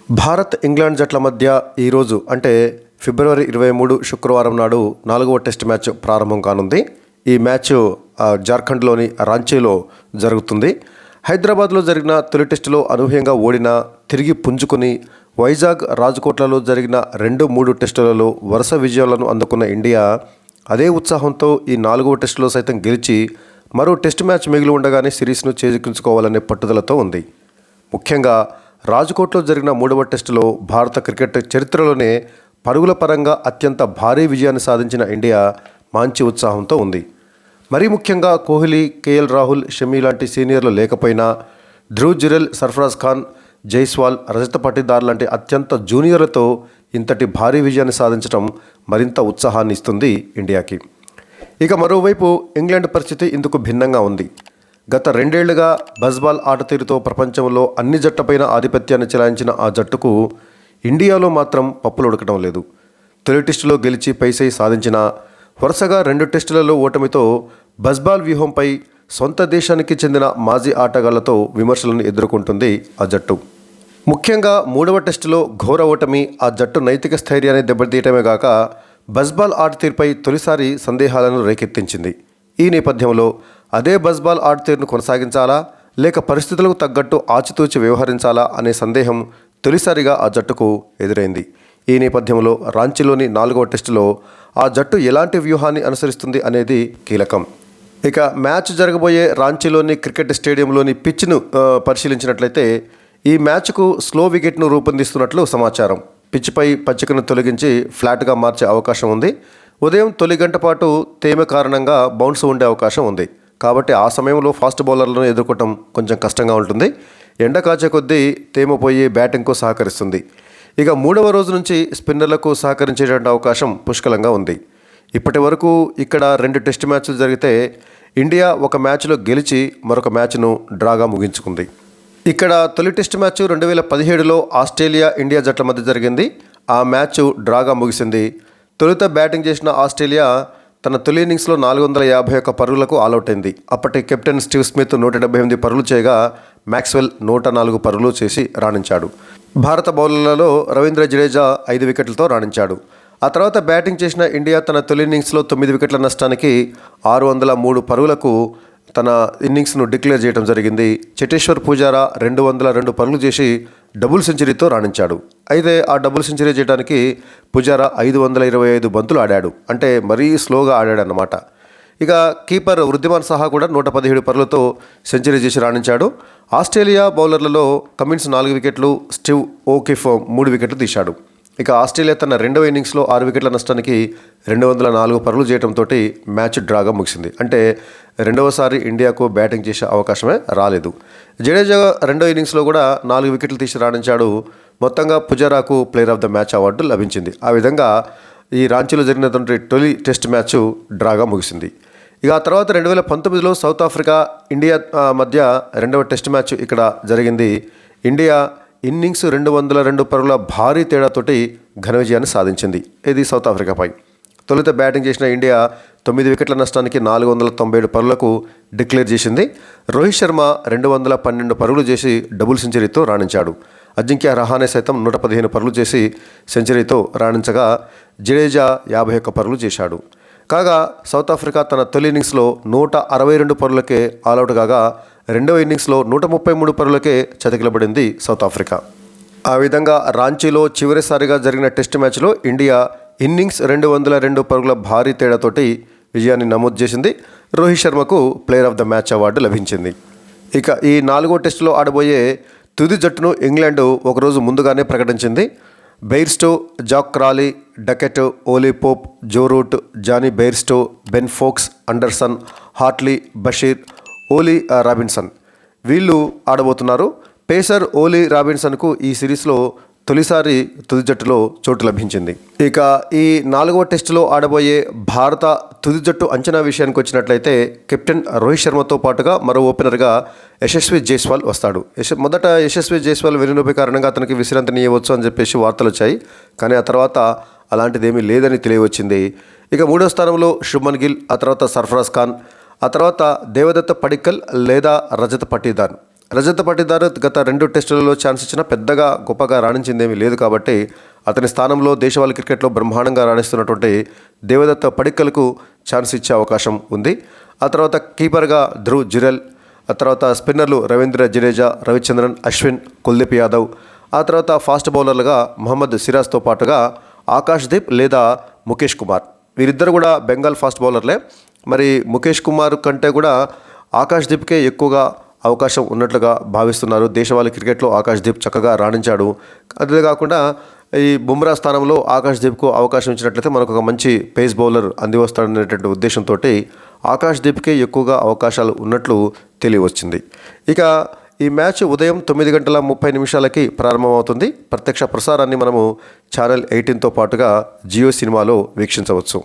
Bharat England జట్ల మధ్య ఈరోజు అంటే ఫిబ్రవరి 23 శుక్రవారం నాడు 4వ టెస్ట్ మ్యాచ్ ప్రారంభం కానుంది. ఈ మ్యాచ్ జార్ఖండ్లోని రాంచీలో జరుగుతుంది. హైదరాబాద్లో జరిగిన తొలి టెస్టులో అనూహ్యంగా ఓడిన తిరిగి పుంజుకుని వైజాగ్ రాజ్కోట్లలో జరిగిన 2-3 టెస్టులలో వరుస విజయాలను అందుకున్న ఇండియా అదే ఉత్సాహంతో ఈ 4వ టెస్టులో సైతం గెలిచి మరో టెస్ట్ మ్యాచ్ మిగిలి ఉండగానే సిరీస్ను చేజిక్కించుకోవాలనే పట్టుదలతో ఉంది. ముఖ్యంగా రాజ్కోట్లో జరిగిన 3వ టెస్టులో భారత క్రికెట్ చరిత్రలోనే పరుగుల పరంగా అత్యంత భారీ విజయాన్ని సాధించిన ఇండియా మంచి ఉత్సాహంతో ఉంది. మరీ ముఖ్యంగా కోహ్లీ, కేఎల్ రాహుల్, షమి లాంటి సీనియర్లు లేకపోయినా ధ్రువ్ జురెల్, సర్ఫరాజ్ ఖాన్, జైస్వాల్, రజత్ పాటీదార్ లాంటి అత్యంత జూనియర్లతో ఇంతటి భారీ విజయాన్ని సాధించడం మరింత ఉత్సాహాన్ని ఇస్తుంది ఇండియాకి. ఇక మరోవైపు ఇంగ్లాండ్ పరిస్థితి ఇందుకు భిన్నంగా ఉంది. గత 2 ఏళ్లుగా బజ్బాల్ ఆటతీరుతో ప్రపంచంలో అన్ని జట్లపైన ఆధిపత్యాన్ని చెలాయించిన ఆ జట్టుకు ఇండియాలో మాత్రం పప్పులు ఉడకడం లేదు. తొలి టెస్టులో గెలిచి పైసై సాధించిన వరుసగా 2 టెస్టులలో ఓటమితో బజ్బాల్ వ్యూహంపై సొంత దేశానికి చెందిన మాజీ ఆటగాళ్లతో విమర్శలను ఎదుర్కొంటుంది ఆ జట్టు. ముఖ్యంగా 3వ టెస్టులో ఘోర ఓటమి ఆ జట్టు నైతిక స్థైర్యాన్ని దెబ్బతీయటమే గాక బజ్బాల్ ఆటతీరుపై తొలిసారి సందేహాలను రేకెత్తించింది. ఈ నేపథ్యంలో అదే బజ్బాల్ ఆటతీరును కొనసాగించాలా లేక పరిస్థితులకు తగ్గట్టు ఆచితూచి వ్యవహరించాలా అనే సందేహం తొలిసారిగా ఆ జట్టుకు ఎదురైంది. ఈ నేపథ్యంలో రాంచీలోని 4వ టెస్టులో ఆ జట్టు ఎలాంటి వ్యూహాన్ని అనుసరిస్తుంది అనేది కీలకం. ఇక మ్యాచ్ జరగబోయే రాంచీలోని క్రికెట్ స్టేడియంలోని పిచ్ను పరిశీలించినట్లయితే ఈ మ్యాచ్కు స్లో వికెట్ను రూపొందిస్తున్నట్లు సమాచారం. పిచ్పై పచ్చికను తొలగించి ఫ్లాట్గా మార్చే అవకాశం ఉంది. ఉదయం తొలి గంట పాటు తేమ కారణంగా బౌన్స్ ఉండే అవకాశం ఉంది. కాబట్టి ఆ సమయంలో ఫాస్ట్ బౌలర్లను ఎదుర్కోవటం కొంచెం కష్టంగా ఉంటుంది. ఎండ కాచే కొద్దీ తేమ పోయి బ్యాటింగ్కు సహకరిస్తుంది. ఇక 3వ రోజు నుంచి స్పిన్నర్లకు సహకరించేటువంటి అవకాశం పుష్కలంగా ఉంది. ఇప్పటి వరకు ఇక్కడ 2 టెస్ట్ మ్యాచ్లు జరిగితే ఇండియా ఒక మ్యాచ్లో గెలిచి మరొక మ్యాచ్ను డ్రాగా ముగించుకుంది. ఇక్కడ తొలి టెస్ట్ మ్యాచ్ 2017లో ఆస్ట్రేలియా, ఇండియా జట్ల మధ్య జరిగింది. ఆ మ్యాచ్ డ్రాగా ముగిసింది. తొలుత బ్యాటింగ్ చేసిన ఆస్ట్రేలియా తన తొలి ఇన్నింగ్స్లో 451 పరుగులకు ఆలౌట్ అయింది. అప్పటి కెప్టెన్ స్టీవ్ స్మిత్ 178 పరుగులు చేయగా మ్యాక్స్వెల్ 104 పరుగులు చేసి రాణించాడు. భారత బౌలర్లలో రవీంద్ర జడేజా 5 వికెట్లతో రాణించాడు. ఆ తర్వాత బ్యాటింగ్ చేసిన ఇండియా తన తొలి ఇన్నింగ్స్లో 9 వికెట్ల నష్టానికి 603 పరుగులకు తన ఇన్నింగ్స్ను డిక్లేర్ చేయడం జరిగింది. చేతేశ్వర్ పూజారా 202 పరుగులు చేసి డబుల్ సెంచరీతో రాణించాడు. అయితే ఆ డబుల్ సెంచరీ చేయడానికి పూజారా 525 బంతులు ఆడాడు. అంటే మరీ స్లోగా ఆడాడన్నమాట. ఇక కీపర్ వృద్ధిమాన్ సహా కూడా 117 పరుగులతో సెంచరీ చేసి రాణించాడు. ఆస్ట్రేలియా బౌలర్లలో కమిన్స్ 4 వికెట్లు, స్టీవ్ ఓకిఫ్ 3 వికెట్లు తీశాడు. ఇక ఆస్ట్రేలియా తన 2వ ఇన్నింగ్స్లో 6 వికెట్ల నష్టానికి 204 పరుగులు చేయడంతో మ్యాచ్ డ్రాగా ముగిసింది. అంటే రెండవసారి ఇండియాకు బ్యాటింగ్ చేసే అవకాశమే రాలేదు. జడేజా 2వ ఇన్నింగ్స్లో కూడా 4 వికెట్లు తీసి రాణించాడు. మొత్తంగా పుజారాకు player of the match award లభించింది. ఆ విధంగా ఈ రాంచీలో జరిగినటువంటి తొలి టెస్ట్ మ్యాచ్ డ్రాగా ముగిసింది. ఇక ఆ తర్వాత 2019లో సౌత్ ఆఫ్రికా, ఇండియా మధ్య 2వ టెస్ట్ మ్యాచ్ ఇక్కడ జరిగింది. ఇండియా ఇన్నింగ్స్ 202 పరుగుల భారీ తేడాతోటి ఘన విజయాన్ని సాధించింది. ఇది సౌత్ ఆఫ్రికాపై. తొలుత బ్యాటింగ్ చేసిన ఇండియా 9 వికెట్ల నష్టానికి 497 పరుగులకు డిక్లేర్ చేసింది. రోహిత్ శర్మ 212 పరుగులు చేసి డబుల్ సెంచరీతో రాణించాడు. అజింక్య రహానే సైతం 115 పరుగులు చేసి సెంచరీతో రాణించగా జడేజా 51 పరుగులు చేశాడు. కాగా సౌత్ ఆఫ్రికా తన తొలి ఇన్నింగ్స్లో 162 పరుగులకే ఆలౌట్ కాగా 2వ ఇన్నింగ్స్లో 133 పరుగులకే చతికిలబడింది సౌత్ ఆఫ్రికా. ఆ విధంగా రాంచీలో చివరిసారిగా జరిగిన టెస్ట్ మ్యాచ్లో ఇండియా ఇన్నింగ్స్ 202 పరుగుల భారీ తేడాతోటి విజయాన్ని నమోదు చేసింది. రోహిత్ శర్మకు player of the match award లభించింది. ఇక ఈ 4వ టెస్టులో ఆడబోయే తుది జట్టును ఇంగ్లాండ్ ఒకరోజు ముందుగానే ప్రకటించింది. Bairstow, Jack Crawley, Duckett, Ollie Pope, Joe Root, Jonny Bairstow, Ben Foakes, Anderson, Hartley, Bashir, Ollie Robinson వీళ్ళు ఆడబోతున్నారు. పేసర్ ఓలీ రాబిన్సన్కు ఈ సిరీస్లో తొలిసారి తుది జట్టులో చోటు లభించింది. ఇక ఈ 4వ టెస్టులో ఆడబోయే భారత తుది జట్టు అంచనా విషయానికి వచ్చినట్లయితే కెప్టెన్ రోహిత్ శర్మతో పాటుగా మరో ఓపెనర్గా యశస్వి జైస్వాల్ వస్తాడు. మొదట యశస్వి జైస్వాల్ వెన్నునొప్పి కారణంగా అతనికి విశ్రాంతిని ఇవ్వచ్చు అని చెప్పేసి వార్తలు వచ్చాయి. కానీ ఆ తర్వాత అలాంటిదేమీ లేదని తెలియవచ్చింది. ఇక 3వ స్థానంలో శుభ్మన్ గిల్, ఆ తర్వాత సర్ఫరాజ్ ఖాన్, ఆ తర్వాత దేవదత్త పడిక్కల్ లేదా రజత్ పాటీదార్, రజత్ పాటీదార్ గత 2 టెస్టులలో ఛాన్స్ ఇచ్చినా పెద్దగా గొప్పగా రాణించిందేమీ లేదు కాబట్టి అతని స్థానంలో దేశవాళీ క్రికెట్లో బ్రహ్మాండంగా రాణిస్తున్నటువంటి దేవదత్త పడిక్కల్కు ఛాన్స్ ఇచ్చే అవకాశం ఉంది. ఆ తర్వాత కీపర్గా ధ్రువ్ జురెల్, ఆ తర్వాత స్పిన్నర్లు రవీంద్ర జడేజా, రవిచంద్రన్ అశ్విన్, కుల్దీప్ యాదవ్, ఆ తర్వాత ఫాస్ట్ బౌలర్లుగా మహమ్మద్ సిరాజ్తో పాటుగా ఆకాష్ దీప్ లేదా ముఖేష్ కుమార్. వీరిద్దరు కూడా బెంగాల్ ఫాస్ట్ బౌలర్లే. మరి ముఖేష్ కుమార్ కంటే కూడా ఆకాష్ దీప్కే ఎక్కువగా అవకాశం ఉన్నట్లుగా భావిస్తున్నారు. దేశవాళీ క్రికెట్లో ఆకాష్ దీప్ చక్కగా రాణించాడు. అంతేకాకుండా ఈ బుమ్రా స్థానంలో ఆకాష్ దీప్కు అవకాశం ఇచ్చినట్లయితే మనకు ఒక మంచి పేస్ బౌలర్ అందివస్తాడనేటువంటి ఉద్దేశంతో ఆకాష్ దీప్కే ఎక్కువగా అవకాశాలు ఉన్నట్లు తెలియవచ్చింది. ఇక ఈ మ్యాచ్ ఉదయం 9:30 ప్రారంభమవుతుంది. ప్రత్యక్ష ప్రసారాన్ని మనము ఛానల్ 18తో పాటుగా జియో సినిమాలో వీక్షించవచ్చు.